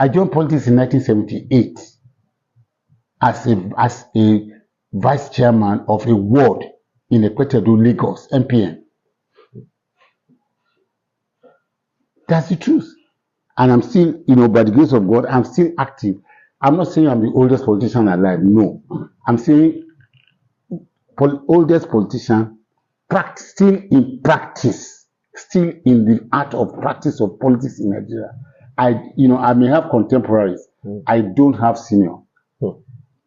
I joined politics in 1978 as a vice chairman of a ward in Ekwetedo, Lagos, MPN. That's the truth. And I'm still, by the grace of God, I'm still active. I'm not saying I'm the oldest politician alive. No. I'm saying oldest politician still in practice, still in the art of practice of politics in Nigeria. I may have contemporaries. I don't have senior.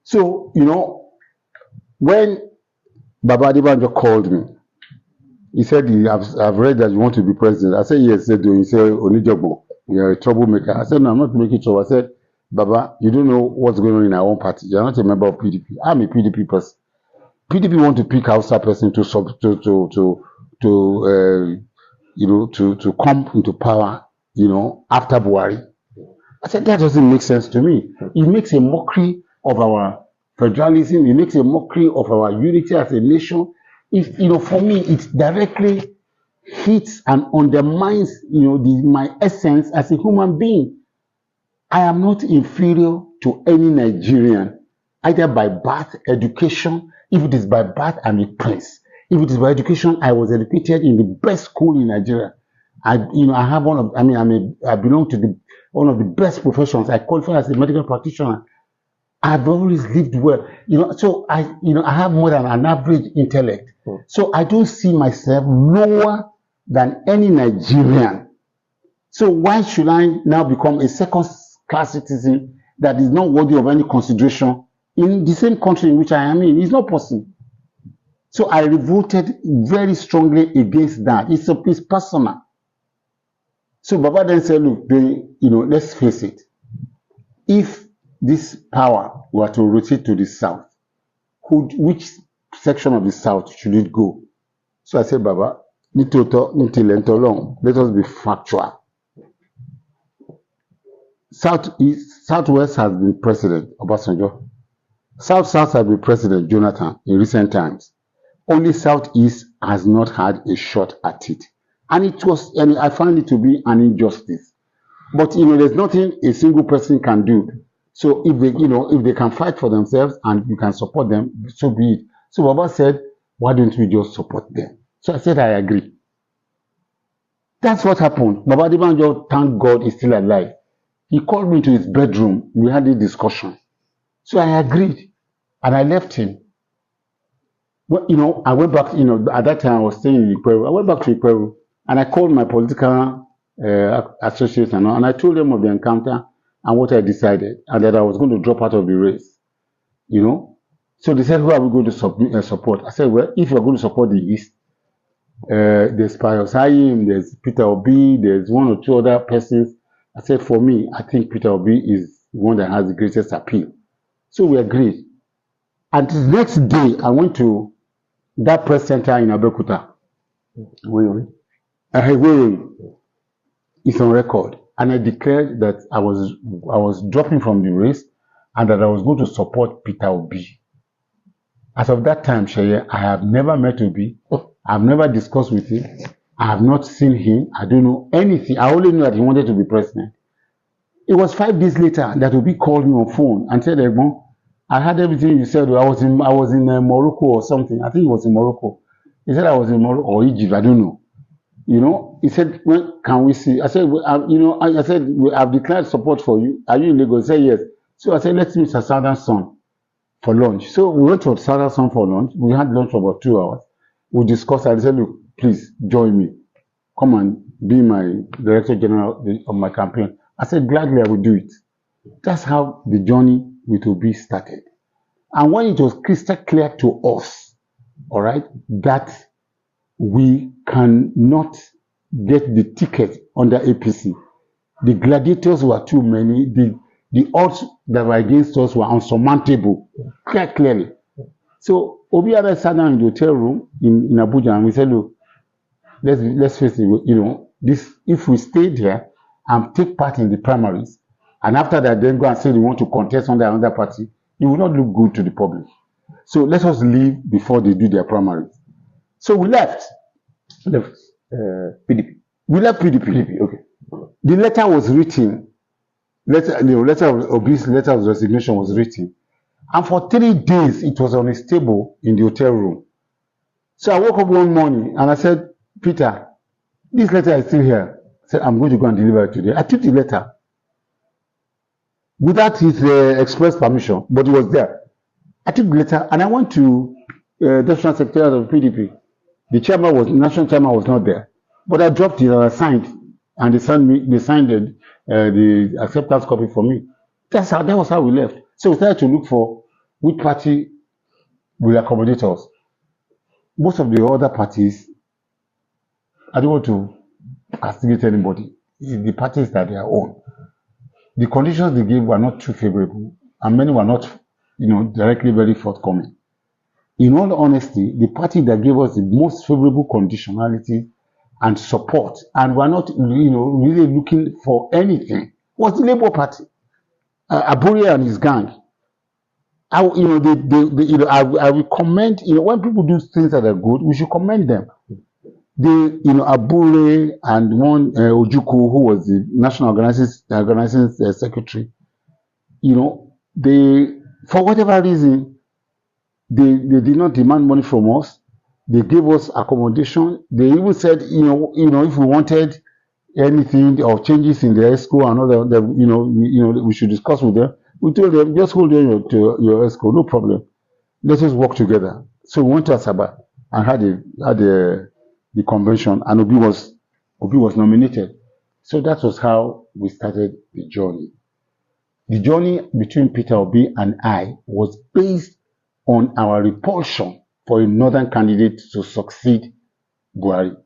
So, when Baba Adebanjo called me, he said, I've read that you want to be president. I said, yes. He said, Onijogbo, you're a troublemaker. I said, no, I'm not making trouble. I said, Baba, you don't know what's going on in our own party. You're not a member of PDP. I'm a PDP person. PDP want to pick Hausa person to come into power, after Buhari. I said, that doesn't make sense to me. It makes a mockery of our federalism. It makes a mockery of our unity as a nation. For me, it directly hits and undermines, my essence as a human being. I am not inferior to any Nigerian, either by birth, education. If it is by birth, I'm a prince. If it is by education, I was educated in the best school in Nigeria. I belong to one of the best professions. I qualify as a medical practitioner. I've always lived well, so I have more than an average intellect. So I don't see myself lower than any Nigerian. So why should I now become a second-class citizen that is not worthy of any consideration in the same country in which I am in? It's not possible. So I revolted very strongly against that. It's personal. So Baba then said, look, let's face it. If this power were to rotate to the south, which section of the south should it go? So I said, Baba, let us be factual. Southwest has been president, Obasanjo. South has been president, Jonathan, in recent times. Only Southeast has not had a shot at it. And I find it to be an injustice. But, there's nothing a single person can do. So if they can fight for themselves and you can support them, so be it. So Baba said, why don't we just support them? So I said, I agree. That's what happened. Baba Adebanjo, thank God, is still alive. He called me to his bedroom. We had a discussion. So I agreed. And I left him. Well, I went back, at that time I was staying in Ikweru. I went back to Ikweru and I called my political associates and I told them of the encounter and what I decided, and that I was going to drop out of the race. So they said, who are we going to support? I said, well, if you're going to support the East, there's Pius Ayim, there's Peter Obi, there's one or two other persons. I said, for me, I think Peter Obi is the one that has the greatest appeal. So we agreed. And the next day, I went to that press center in Abeokuta. It's on record. And I declared that I was dropping from the race and that I was going to support Peter Obi. As of that time, Sheye, I have never met Obi. I've never discussed with him. I have not seen him. I don't know anything. I only knew that he wanted to be president. It was 5 days later that Obi called me on phone and said, Egbon, I heard everything you said. I was in Morocco or something. I think it was in Morocco. He said I was in Morocco or Egypt. I don't know. He said, when can we see? I said, I said, I've declared support for you. Are you in Lagos? He said, yes. So I said, let's meet at Southern Sun for lunch. So we went to Southern Sun for lunch. We had lunch for about 2 hours. We discussed. I said, look, please join me. Come and be my director general of my campaign. I said, gladly I will do it. That's how the journey with Obi started. And when it was crystal clear to us, all right, that we cannot get the ticket under APC, the gladiators were too many, the odds that were against us were unsurmountable, clearly. So Obi and I sat down in the hotel room in Abuja and we said, look, let's face it, if we stayed here and take part in the primaries, and after that then go and say we want to contest under another party, it will not look good to the public. So let us leave before they do their primaries. So we left. PDP. We left PDP. Okay. The letter was written Obi's letter of resignation was written. And for 3 days, it was on his table in the hotel room. So I woke up one morning and I said, Peter, this letter is still here. I said, I'm going to go and deliver it today. I took the letter without his express permission, but it was there. I took the letter and I went to the National Secretariat of PDP. The national chairman was not there. But I dropped it and I signed. And they signed the acceptance copy for me. That was how we left. So we started to look for which party will accommodate us. Most of the other parties, I don't want to castigate anybody. The parties that they are on. The conditions they gave were not too favorable, and many were not, directly very forthcoming. In all honesty, the party that gave us the most favorable conditionality and support, and were not, really looking for anything, was the Labour Party. Abure and his gang. I will commend, when people do things that are good, we should commend them. Abure and one Ojuku, who was the national organizing secretary, they, for whatever reason, they did not demand money from us. They gave us accommodation. They even said, if we wanted anything or changes in the ESCO and all that, we should discuss with them. We told them, just hold on to your ESCO, no problem. Let us work together. So we went to Asaba and had the convention, and Obi was nominated. So that was how we started the journey. The journey between Peter Obi and I was based on our repulsion for a northern candidate to succeed Buhari.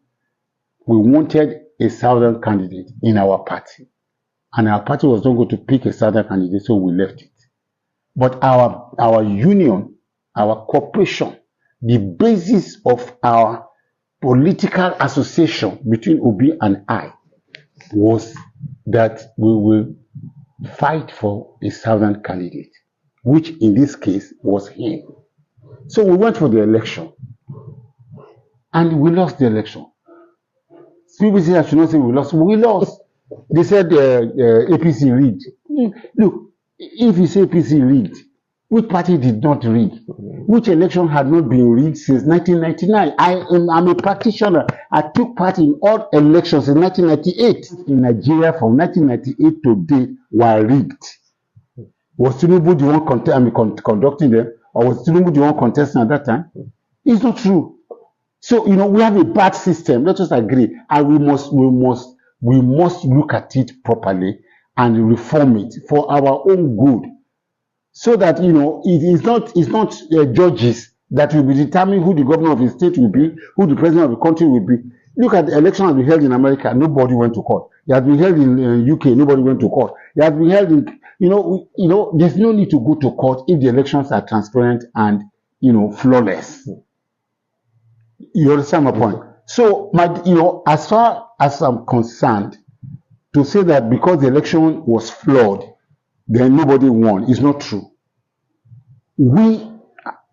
We wanted a southern candidate in our party. And our party was not going to pick a southern candidate, so we left it. But our union, our cooperation, the basis of our political association between Obi and I was that we will fight for a southern candidate, which in this case was him. So we went for the election, and we lost the election. People say I should not say we lost. We lost. They said APC rigged. Look, if you say APC rigged, which party did not rig? Which election had not been rigged since 1999? I'm a practitioner. I took part in all elections in 1998. In Nigeria, from 1998 to date, were rigged. Was Tinubu the one conducting them? Or was Tinubu the one contesting at that time? It's not true. So, we have a bad system. Let us agree. And we must look at it properly and reform it for our own good. So that, it's not judges that will be determining who the governor of the state will be, who the president of the country will be. Look at the election that we held in America. Nobody went to court. It has been held in UK. Nobody went to court. It has been held in, there's no need to go to court if the elections are transparent and, flawless. You understand my point? So, as far as I'm concerned, to say that because the election was flawed, then nobody won is not true.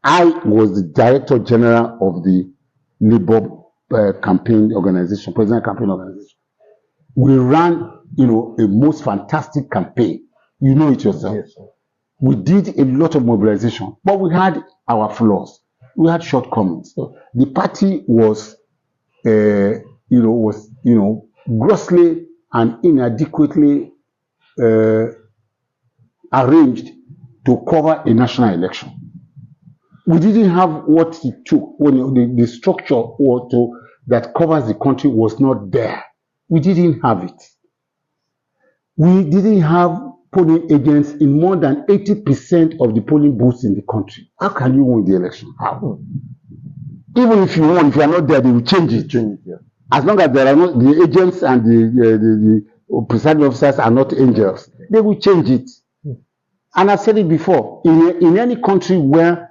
I was the Director General of the Labour campaign organization, President Campaign Organization. We ran, a most fantastic campaign. You know it yourself. Yes, we did a lot of mobilization, but we had our flaws. We had shortcomings. The party was, grossly and inadequately arranged to cover a national election. We didn't have what it took. The structure that covers the country was not there. We didn't have it. We didn't have polling agents in more than 80% of the polling booths in the country. How can you win the election? How? Even if you won, if you are not there, they will change it. Yeah. As long as there are not the agents and the presiding officers are not angels, they will change it. And I've said it before, in any country where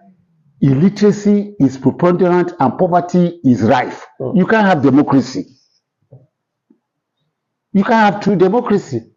illiteracy is preponderant and poverty is rife, you can't have democracy. You can't have true democracy.